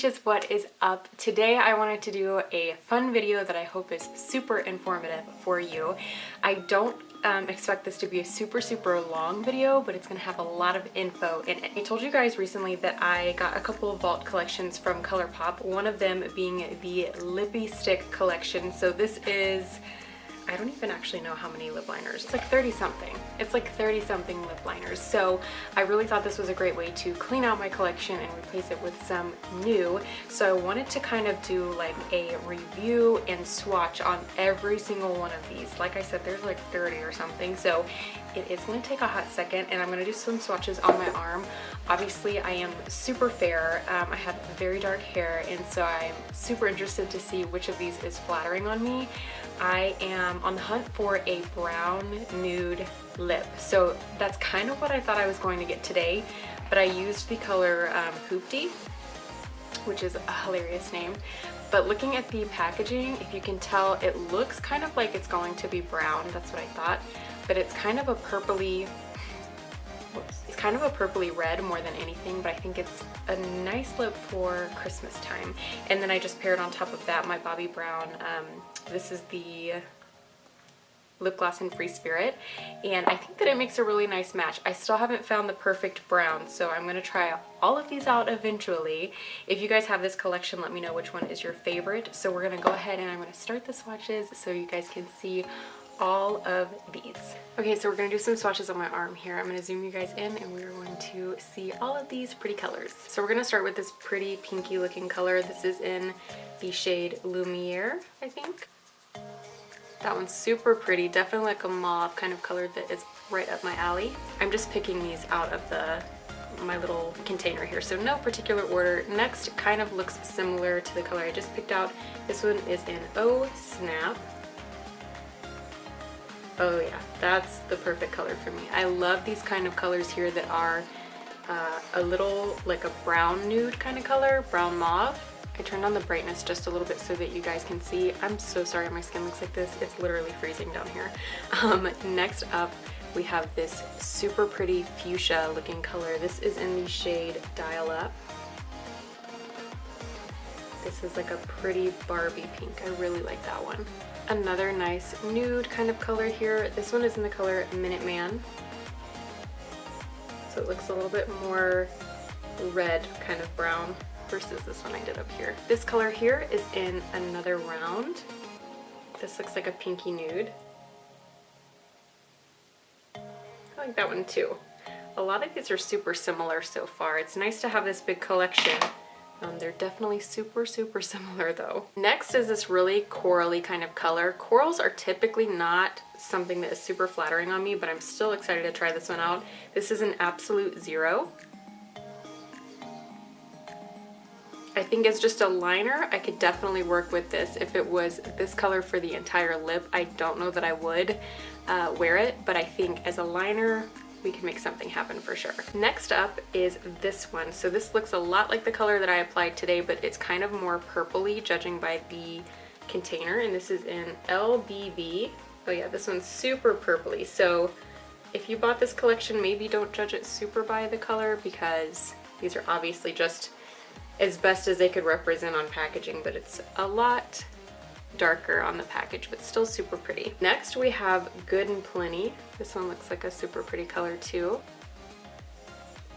Swatches, what is up? Today I wanted to do a fun video that I hope is super informative for you. I don't expect this to be a super long video, but it's gonna have a lot of info in it. I told you guys recently that I got a couple of vault collections from Colourpop, one of them being the Lippie Stick collection. So this is, I don't even actually know how many lip liners. It's like 30 something. It's like 30 something lip liners. So I really thought this was a great way to clean out my collection and replace it with some new. So I wanted to kind of do like a review and swatch on every single one of these. Like I said, there's like 30 or something. So it is gonna take a hot second and I'm gonna do some swatches on my arm. Obviously I am super fair. I have very dark hair and so I'm super interested to see which of these is flattering on me. I am on the hunt for a brown nude lip. So that's kind of what I thought I was going to get today, but I used the color Hoopty, which is a hilarious name. But looking at the packaging, if you can tell, it looks kind of like it's going to be brown. That's what I thought, but it's kind of a purpley, it's kind of a purpley red more than anything, but I think it's a nice lip for Christmas time. And then I just paired on top of that my Bobbi Brown, this is the lip gloss in Free Spirit, and I think that it makes a really nice match. I still haven't found the perfect brown, so I'm gonna try all of these out eventually. If you guys have this collection, let me know which one is your favorite. So we're gonna go ahead and I'm gonna start the swatches so you guys can see all of these. Okay, so we're gonna do some swatches on my arm here. I'm gonna zoom you guys in and we're going to see all of these pretty colors. So we're gonna start with this pretty pinky looking color. This is in the shade Lumiere, I think. That one's super pretty, definitely like a mauve kind of color that is right up my alley. I'm just picking these out of my little container here, so no particular order. Next kind of looks similar to the color I just picked out. This one is in Oh Snap. Oh yeah, that's the perfect color for me. I love these kind of colors here that are a little like a brown nude kind of color, brown mauve. I turned on the brightness just a little bit so that you guys can see. I'm so sorry my skin looks like this. It's literally freezing down here. Next up, we have this super pretty fuchsia looking color. This is in the shade Dial Up. This is like a pretty Barbie pink. I really like that one. Another nice nude kind of color here. This one is in the color Minute Man. So it looks a little bit more red kind of brown versus this one I did up here. This color here is in Another Round. This looks like a pinky nude. I like that one too. A lot of these are super similar so far. It's nice to have this big collection. They're definitely super similar though. Next is this really corally kind of color. Corals are typically not something that is super flattering on me, but I'm still excited to try this one out. This is an Absolute Zero. I think as just a liner, I could definitely work with this. If it was this color for the entire lip, I don't know that I would wear it, but I think as a liner, we can make something happen for sure. Next up is this one. So this looks a lot like the color that I applied today, but it's kind of more purpley judging by the container, and this is in LBB. Oh yeah, this one's super purpley. So if you bought this collection, maybe don't judge it super by the color because these are obviously just as best as they could represent on packaging, but it's a lot darker on the package, but still super pretty. Next we have Good and Plenty. This one looks like a super pretty color too.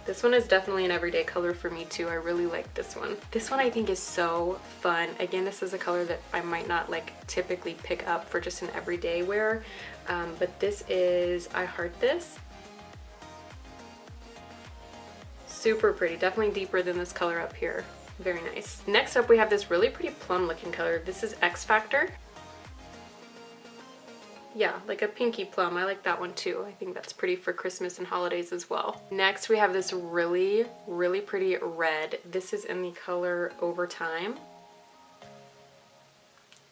This one is definitely an everyday color for me too. I really like this one. This one I think is so fun. Again, this is a color that I might not like typically pick up for just an everyday wear, but this is I Heart This. Super pretty, definitely deeper than this color up here. Very nice. Next up we have this really pretty plum looking color. This is X Factor. Yeah, like a pinky plum. I like that one too. I think that's pretty for Christmas and holidays as well. Next we have this really pretty red. This is in the color Overtime.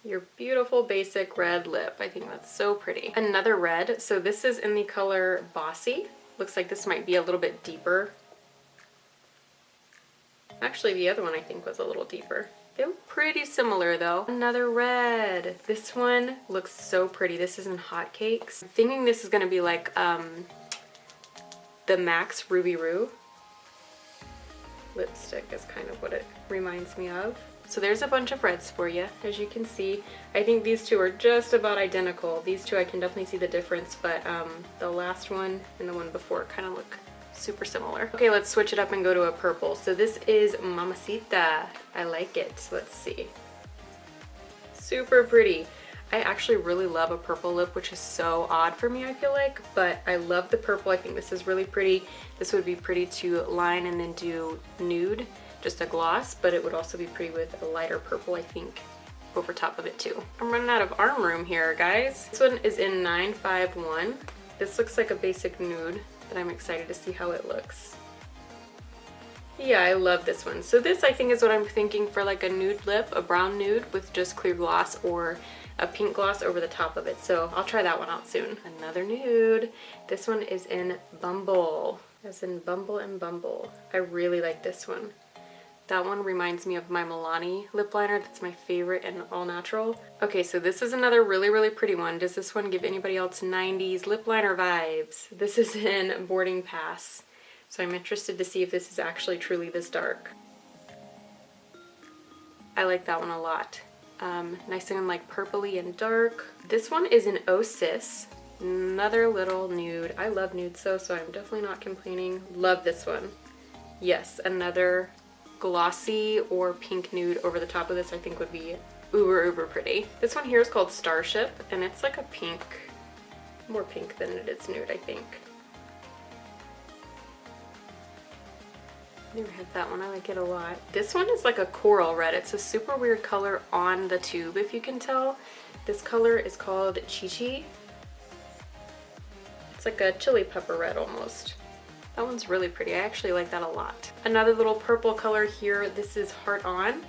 Your beautiful basic red lip. I think that's so pretty. Another red. So this is in the color Bossy. Looks like this might be a little bit deeper. Actually, the other one I think was a little deeper. They look pretty similar though. Another red. This one looks so pretty. This is in Hotcakes. I'm thinking this is gonna be like the Max Ruby Roo. lipstick is kind of what it reminds me of. So there's a bunch of reds for you. As you can see, I think these two are just about identical. These two I can definitely see the difference, but the last one and the one before kind of look super similar. Okay, let's switch it up and go to a purple. So this is Mamacita. I like it. Let's see. Super pretty. I actually really love a purple lip, which is so odd for me, I feel like, but I love the purple. I think this is really pretty. This would be pretty to line and then do nude, just a gloss, but it would also be pretty with a lighter purple, I think, over top of it too. I'm running out of arm room here, guys. This one is in 951. This looks like a basic nude, but I'm excited to see how it looks. Yeah, I love this one. So this, I think, is what I'm thinking for like a nude lip, a brown nude with just clear gloss or a pink gloss over the top of it. So I'll try that one out soon. Another nude. This one is in Bumble, as in Bumble and Bumble. I really like this one. That one reminds me of my Milani lip liner. That's my favorite and all natural. Okay, so this is another really, really pretty one. Does this one give anybody else 90s lip liner vibes? This is in Boarding Pass. So I'm interested to see if this is actually truly this dark. I like that one a lot. Nice and like purpley and dark. This one is in Oh Sis. Another little nude. I love nude so I'm definitely not complaining. Love this one. Yes, another glossy or pink nude over the top of this I think would be uber pretty. This one here is called Starship, and it's like a pink, more pink than it is nude, I think. Never had that one. I like it a lot. This one is like a coral red. It's a super weird color on the tube, if you can tell. This color is called Chichi. It's like a chili pepper red almost. That one's really pretty. I actually like that a lot. Another little purple color here. This is Heart On.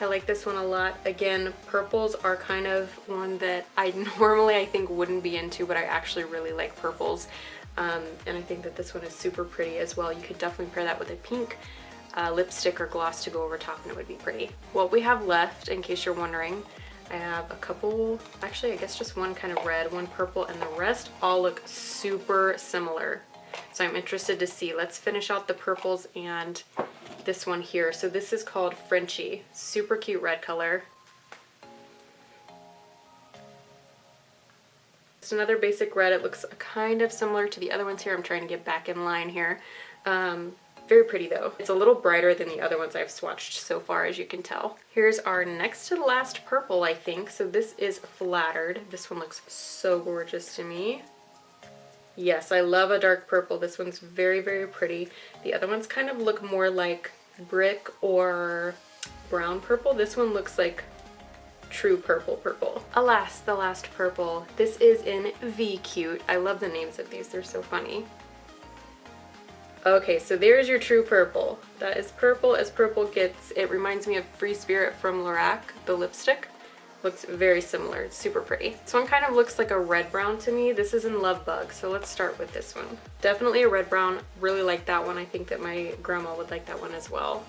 I like this one a lot. Again, purples are kind of one that I normally I think wouldn't be into, but I actually really like purples. And I think that this one is super pretty as well. You could definitely pair that with a pink lipstick or gloss to go over top and it would be pretty. What we have left, in case you're wondering, I have a couple, actually I guess just one kind of red, one purple, and the rest all look super similar. So I'm interested to see. Let's finish out the purples and this one here. So this is called Frenchie. Super cute red color. It's another basic red. It looks kind of similar to the other ones here. I'm trying to get back in line here. Very pretty though. It's a little brighter than the other ones I've swatched so far, as you can tell. Here's our next to the last purple, I think. So this is Flattered. This one looks so gorgeous to me. Yes, I love a dark purple. This one's very pretty. The other ones kind of look more like brick or brown purple. This one looks like true purple. Alas, the last purple. This is in V Cute. I love the names of these. They're so funny. Okay, so there's your true purple. That is purple as purple gets. It reminds me of Free Spirit from Lorac, the lipstick. Looks very similar. It's super pretty. This one kind of looks like a red brown to me. This is in Love Bug, so let's start with this one. Definitely a red brown. Really like that one. I think that my grandma would like that one as well.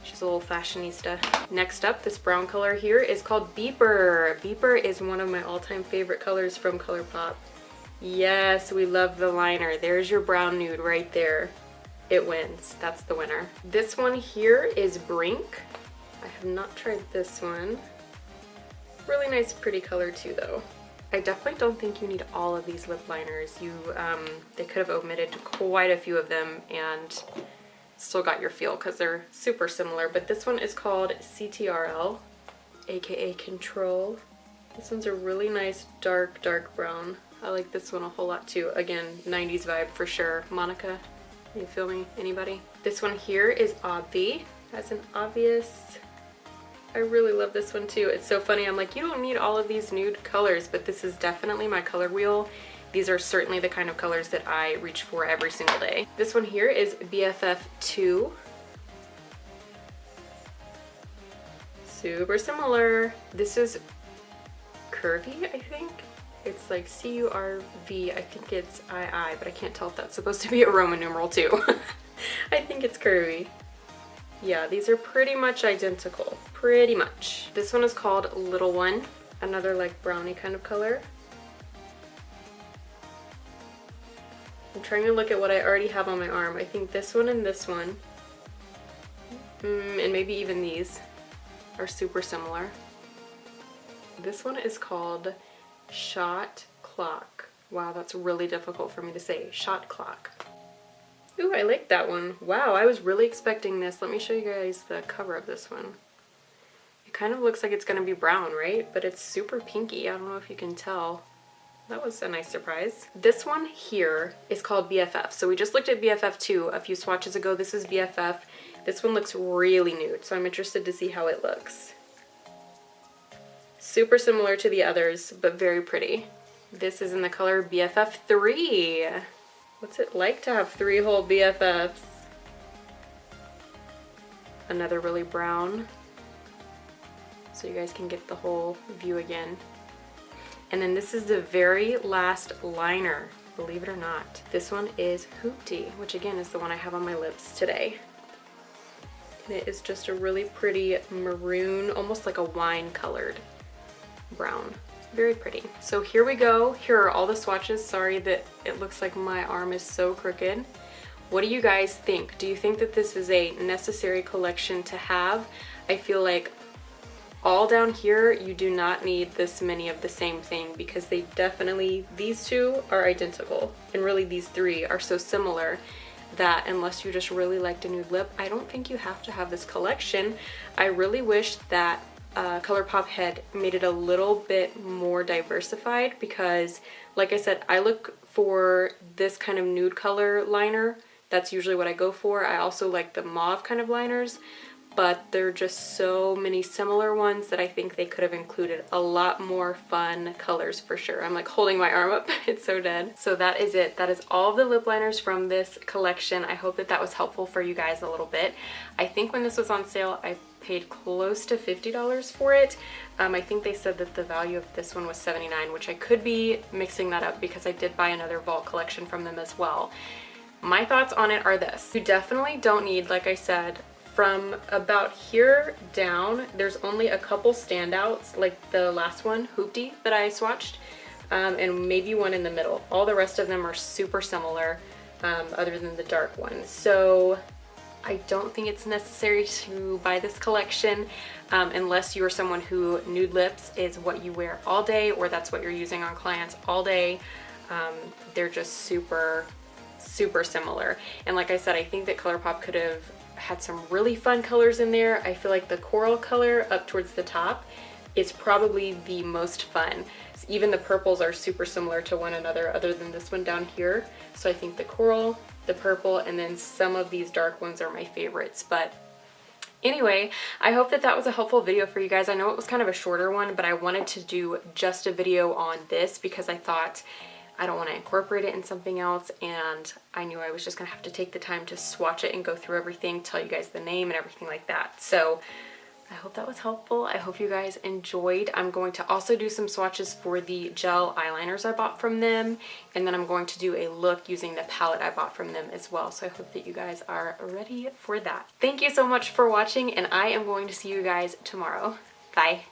She's a little fashionista. Next up, this brown color here is called Beeper. Beeper is one of my all-time favorite colors from Colourpop. Yes, we love the liner. There's your brown nude right there. It wins. That's the winner. This one here is Brink. I have not tried this one. Really nice, pretty color too, though. I definitely don't think you need all of these lip liners. They could have omitted quite a few of them and still got your feel because they're super similar. But this one is called CTRL, aka Control. This one's a really nice dark brown. I like this one a whole lot too. Again, 90s vibe for sure. Monica, you feel me? Anybody? This one here is Obvi, as an obvious. I really love this one too. It's so funny. I'm like, you don't need all of these nude colors, but this is definitely my color wheel. These are certainly the kind of colors that I reach for every single day. This one here is BFF2. Super similar. This is Curvy, I think. It's like C-U-R-V. I think it's I-I, but I can't tell if that's supposed to be a Roman numeral too. I think it's Curvy. Yeah, these are pretty much identical. Pretty much. This one is called Little One. Another like brownie kind of color. I'm trying to look at what I already have on my arm. I think this one and this one, and maybe even these are super similar. This one is called Shot Clock. Wow, that's really difficult for me to say. Shot Clock. Ooh, I like that one. Wow, I was really expecting this. Let me show you guys the cover of this one. It kind of looks like it's gonna be brown, right? But it's super pinky. I don't know if you can tell. That was a nice surprise. This one here is called BFF. So we just looked at BFF 2 a few swatches ago. This is BFF. This one looks really nude, so I'm interested to see how it looks. Super similar to the others, but very pretty. This is in the color BFF 3. What's it like to have 3 whole BFFs? Another really brown, so you guys can get the whole view again. And then this is the very last liner, believe it or not. This one is Hoopty, which again is the one I have on my lips today. And it is just a really pretty maroon, almost like a wine colored brown. Very pretty. So here we go. Here are all the swatches. Sorry that it looks like my arm is so crooked. What do you guys think? Do you think that this is a necessary collection to have? I feel like all down here, you do not need this many of the same thing because they definitely, these two are identical. And really these 3 are so similar that unless you just really liked a nude lip, I don't think you have to have this collection. I really wish that Colourpop had made it a little bit more diversified because, like I said, I look for this kind of nude color liner. That's usually what I go for. I also like the mauve kind of liners, but there are just so many similar ones that I think they could have included a lot more fun colors for sure. I'm like holding my arm up, it's so dead. So that is it. That is all of the lip liners from this collection. I hope that that was helpful for you guys a little bit. I think when this was on sale, I paid close to $50 for it. I think they said that the value of this one was $79, which I could be mixing that up because I did buy another Vault collection from them as well. My thoughts on it are this. You definitely don't need, like I said, from about here down, there's only a couple standouts, like the last one, Hoopty, that I swatched, and maybe one in the middle. All the rest of them are super similar, other than the dark one. So I don't think it's necessary to buy this collection unless you are someone who nude lips is what you wear all day, or that's what you're using on clients all day. They're just super similar. And like I said, I think that Colourpop could have had some really fun colors in there. I feel like the coral color up towards the top is probably the most fun. Even the purples are super similar to one another other than this one down here. So I think the coral, the purple, and then some of these dark ones are my favorites. But anyway, I hope that that was a helpful video for you guys. I know it was kind of a shorter one, but I wanted to do just a video on this because I thought I don't want to incorporate it in something else, and I knew I was just gonna have to take the time to swatch it and go through everything, tell you guys the name and everything like that. So I hope that was helpful. I hope you guys enjoyed. I'm going to also do some swatches for the gel eyeliners I bought from them, and then I'm going to do a look using the palette I bought from them as well. So I hope that you guys are ready for that. Thank you so much for watching, and I am going to see you guys tomorrow. Bye.